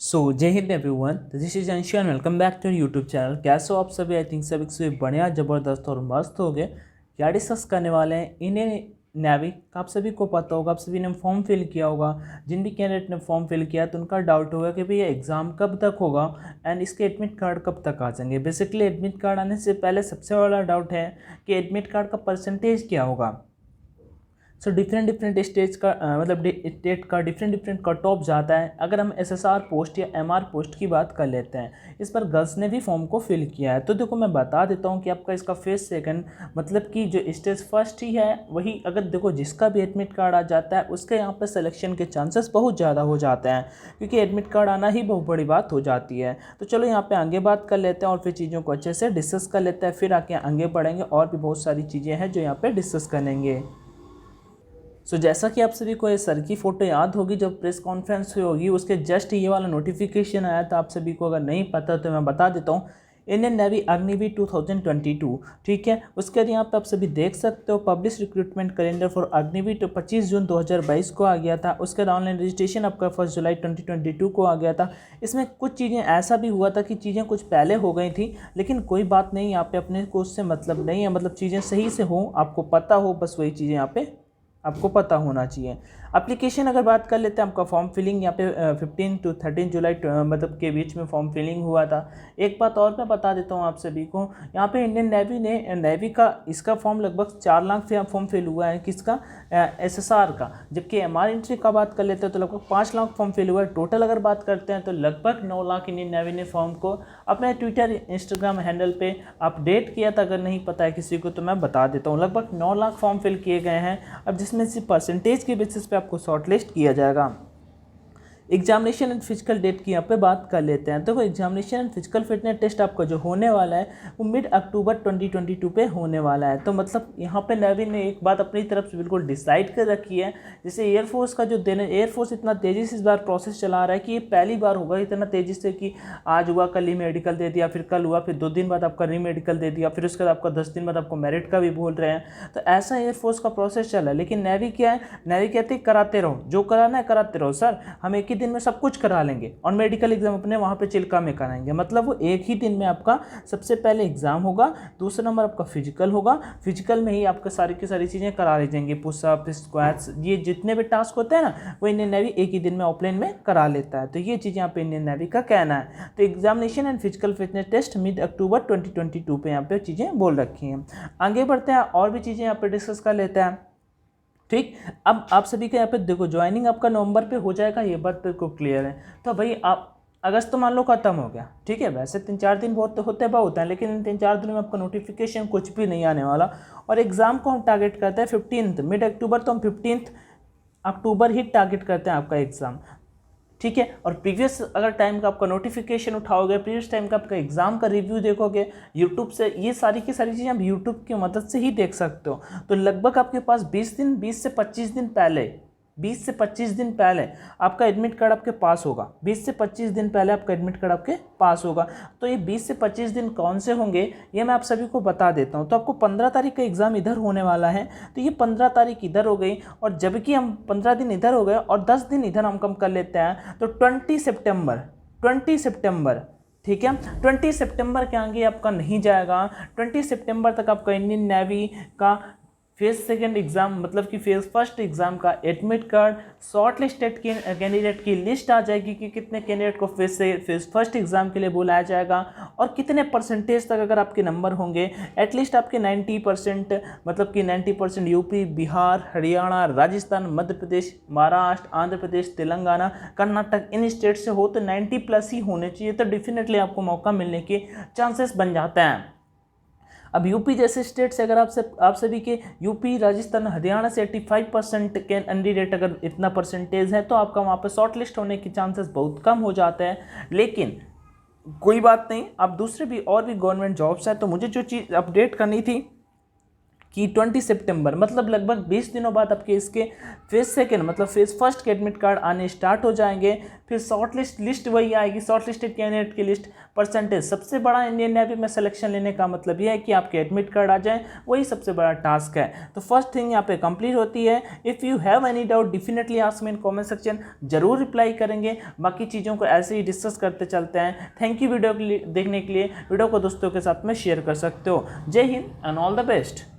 जय हिंद everyone, this is Anshu and welcome back to YouTube channel. कैसे हो आप सभी? आई थिंक सभी बढ़िया, ज़बरदस्त और मस्त हो गए। क्या डिस्कस करने वाले हैं इंडियन नेवी का, आप सभी को पता होगा, आप सभी ने फॉर्म फिल किया होगा। जिन भी कैंडिडेट ने फॉर्म फिल किया तो उनका डाउट होगा कि भाई ये एग्ज़ाम कब तक होगा एंड इसके एडमिट कार्ड कब तक आ जाएंगे। बेसिकली एडमिट कार्ड आने से पहले सबसे बड़ा डाउट है कि एडमिट कार्ड का परसेंटेज क्या होगा। डिफरेंट डिफरेंट स्टेज का मतलब स्टेट का डिफरेंट कट ऑफ जाता है। अगर हम एसएसआर पोस्ट या एमआर पोस्ट की बात कर लेते हैं, इस पर गर्ल्स ने भी फॉर्म को फिल किया है। तो देखो मैं बता देता हूँ कि आपका इसका फेज सेकंड मतलब कि जो स्टेज फर्स्ट ही है वही, अगर देखो जिसका भी एडमिट कार्ड आ जाता है उसके यहाँ पर सिलेक्शन के चांसेस बहुत ज़्यादा हो जाते हैं, क्योंकि एडमिट कार्ड आना ही बहुत बड़ी बात हो जाती है। तो चलो यहाँ पे आगे बात कर लेते हैं और फिर चीज़ों को अच्छे से डिस्कस कर लेते हैं, फिर आके आगे बढ़ेंगे और भी बहुत सारी चीज़ें हैं जो यहाँ पे डिस्कस करेंगे। जैसा कि आप सभी को ये सर की फ़ोटो याद होगी, जब प्रेस कॉन्फ्रेंस हुई होगी उसके जस्ट ये वाला नोटिफिकेशन आया था। आप सभी को अगर नहीं पता तो मैं बता देता हूँ, इंडियन नेवी अग्निवीर 2022, ठीक है। उसके बाद यहाँ पे आप सभी देख सकते हो publish recruitment calendar for Agniveer तो 25 जून 2022 को आ गया था। उसके बाद ऑनलाइन रजिस्ट्रेशन आपका 1 जुलाई 2022 को आ गया था। इसमें कुछ चीज़ें ऐसा भी हुआ था कि चीज़ें कुछ पहले हो गई थी, लेकिन कोई बात नहीं, यहाँ पे अपने को उससे मतलब नहीं है, मतलब चीज़ें सही से हो, आपको पता हो, बस वही चीज़ें यहाँ पे आपको पता होना चाहिए। एप्लीकेशन अगर बात कर लेते हैं, आपका फॉर्म फिलिंग यहाँ पे 15 to 13 जुलाई मतलब के बीच में फॉर्म फिलिंग हुआ था। एक बात और मैं बता देता हूँ आप सभी को, यहाँ पे इंडियन नेवी का इसका फॉर्म लगभग 4 लाख फॉर्म फिल हुआ है, किसका? एसएसआर का। जबकि एमआर एंट्री का बात कर लेते हैं तो लगभग 5 लाख फॉर्म फिल हुआ है। टोटल अगर बात करते हैं तो लगभग 9 लाख इंडियन नेवी ने फॉर्म को अपने ट्विटर इंस्टाग्राम हैंडल पे अपडेट किया था। अगर नहीं पता है किसी को तो मैं बता देता हूँ, लगभग 9 लाख फॉर्म फिल किए गए हैं। अब जिसमें से परसेंटेज के बेसिस पे आपको शॉर्टलिस्ट किया जाएगा। एग्जामिनेशन एंड फिजिकल डेट की यहाँ पे बात कर लेते हैं। देखो examination and physical fitness test आपका जो होने वाला है वो मिड अक्टूबर 2022 पे होने वाला है। तो मतलब यहाँ पे नेवी ने एक बात अपनी तरफ से बिल्कुल डिसाइड कर रखी है। जैसे एयरफोर्स का जो देने, एयरफोर्स इतना तेज़ी से इस बार प्रोसेस चला रहा है कि ये पहली बार होगा इतना तेज़ी से कि आज हुआ कल ही मेडिकल दे दिया, फिर कल हुआ, फिर 2 दिन बाद आपका री मेडिकल दे दिया, फिर उसके बाद आपका 10 दिन बाद आपको मेरिट का भी बोल रहे हैं। तो ऐसा एयरफोर्स का प्रोसेस चला है। लेकिन नेवी क्या है, नेवी कहती है कराते रहो, जो कराना है कराते रहो सर, हम एक ही दिन में सब कुछ करा लेंगे और मेडिकल एग्जाम अपने वहाँ पे चिल्का में कराएंगे। मतलब वो एक ही दिन में आपका सबसे पहले एग्जाम होगा, दूसरा नंबर आपका फिजिकल होगा, फिजिकल में ही आपका सारी की सारी चीज़ें करा ली जाएंगी, पुशअप, स्क्वाट्स, ये जितने भी टास्क होते हैं ना वो इंडियन नेवी एक ही दिन में ऑफलाइन में करा लेता है। तो ये चीज़ यहाँ पे इंडियन नेवी का कहना है। तो examination and physical fitness test mid October 2022 पे यहाँ पे चीज़ें बोल रखी हैं। आगे बढ़ते हैं और भी चीज़ें यहाँ पे डिस्कस कर लेते हैं, ठीक। अब आप सभी के यहाँ पे देखो ज्वाइनिंग आपका नवंबर पे हो जाएगा, ये बात बिल्कुल क्लियर है। तो भाई आप अगस्त तो मान लो खत्म हो गया, ठीक है। वैसे 3-4 दिन बहुत होते हैं, लेकिन इन 3-4 दिनों में आपका नोटिफिकेशन कुछ भी नहीं आने वाला। और एग्ज़ाम को हम टारगेट करते हैं 15 मिड अक्टूबर, तो हम 15 अक्टूबर ही टारगेट करते हैं आपका एग्ज़ाम, ठीक है। और प्रीवियस अगर टाइम का आपका नोटिफिकेशन उठाओगे, प्रीवियस टाइम का आपका एग्जाम का रिव्यू देखोगे यूट्यूब से, ये सारी की सारी चीज़ें आप यूट्यूब की मदद से ही देख सकते हो। तो लगभग आपके पास 20 से 25 दिन पहले, 20 से 25 दिन पहले आपका एडमिट कार्ड आपके पास होगा। 20 से 25 दिन पहले आपका एडमिट कार्ड आपके पास होगा। तो ये 20 से 25 दिन कौन से होंगे ये मैं आप सभी को बता देता हूँ। तो आपको 15 तारीख का एग्ज़ाम इधर होने वाला है, तो ये 15 तारीख इधर हो गई, और जबकि हम 15 दिन इधर हो गए और 10 दिन इधर हम कम कर लेते हैं, तो 20 सितंबर, ठीक है। 20 सितंबर के आगे आपका नहीं जाएगा। 20 सितंबर तक आपका इंडियन नेवी का फेज सेकंड एग्जाम मतलब कि फेज फर्स्ट एग्जाम का admit card, short listed candidate की लिस्ट आ जाएगी कि कितने कैंडिडेट को फेज फर्स्ट एग्जाम के लिए बुलाया जाएगा और कितने परसेंटेज तक अगर आपके नंबर होंगे। एटलीस्ट आपके 90% मतलब कि 90% यूपी, बिहार, हरियाणा, राजस्थान, मध्य प्रदेश, महाराष्ट्र, आंध्र प्रदेश, तेलंगाना, कर्नाटक, इन स्टेट से हो तो 90+ ही होने चाहिए। तो डेफिनेटली आपको मौका मिलने के चांसेस बन जाते हैं। अब यूपी जैसे स्टेट से अगर आप सभी के यूपी, राजस्थान, हरियाणा से 85% कैंडिडेट अगर इतना परसेंटेज है तो आपका वहाँ पर शॉर्ट लिस्ट होने के चांसेस बहुत कम हो जाते हैं। लेकिन कोई बात नहीं, आप दूसरे भी और भी गवर्नमेंट जॉब्स हैं। तो मुझे जो चीज़ अपडेट करनी थी कि 20 सितंबर मतलब लगभग 20 दिनों बाद आपके इसके फेज सेकेंड मतलब फेज फर्स्ट के एडमिट कार्ड आने स्टार्ट हो जाएंगे। फिर शॉर्ट लिस्ट वही आएगी, शॉर्ट लिस्टेड कैंडिडेट की लिस्ट परसेंटेज। सबसे बड़ा इंडियन नेवी में सिलेक्शन लेने का मतलब यह है कि आपके एडमिट कार्ड आ जाए, वही सबसे बड़ा टास्क है। तो फर्स्ट थिंग यहाँ पे कंप्लीट होती है। If you have any doubt definitely ask me in comment section, जरूर रिप्लाई करेंगे। बाकी चीज़ों को ऐसे ही डिस्कस करते चलते हैं। थैंक यू वीडियो देखने के लिए। वीडियो को दोस्तों के साथ में शेयर कर सकते हो। जय Hind and all the best.